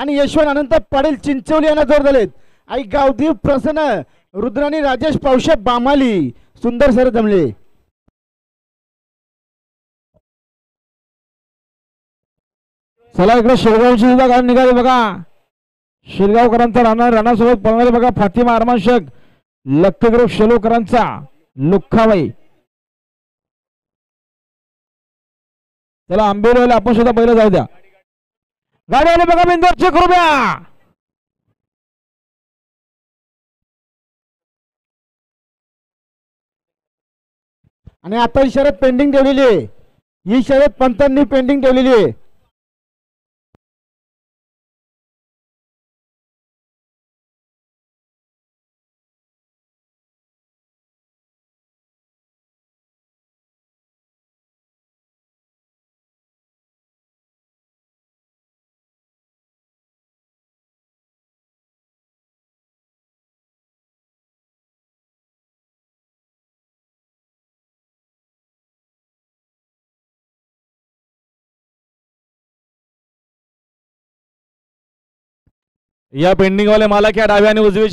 आणि यशवंत अनंत पाटील चिंचवली यांना जोर दिलेत. आई गावदेव प्रसन्न रुद्राणी राजेश पावशे बामाली सुंदर सर जमले. चला इकडे शिरगावची सुद्धा गाडी निघाली बघा. शिरगावकरांचा राणासोबत पळणारे बघा फातिमा अरमान शेख. लक्की ग्रुप शेलोकरांचा लुख्खाबाई. चला आंबेडवाले आपण सुद्धा पहिलं जाऊ द्या. गाडी आली बघा बिंदू चेक करू द्या. आणि आता ही शर्यत पेंडिंग ठेवलेली आहे. ही शर्यत पंतांनी पेंडिंग ठेवलेली आहे. या पेंडिंग वाले मालक या डाव्या आणि उजवी